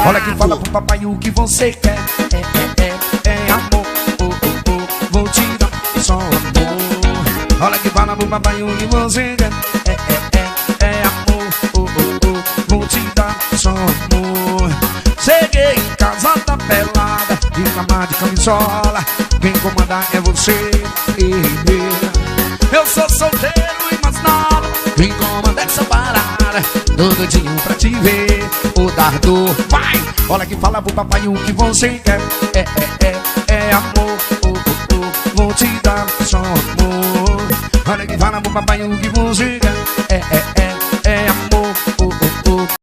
Olha que fala pro papai o que você quer. É amor, vou te dar só amor. Olha que fala pro papai o que você quer. É amor, vou te dar só amor. Cheguei em casa tá pelada, de cama de camisola. Quem comanda é você. Eu sou solteiro e mais nada. Quem comanda essa parada, tô doidinho pra te ver. O dardo vai. Olha que fala pro papai o que você quer. É amor, vou te dar só amor. Olha que fala pro papai o que você quer. É amor,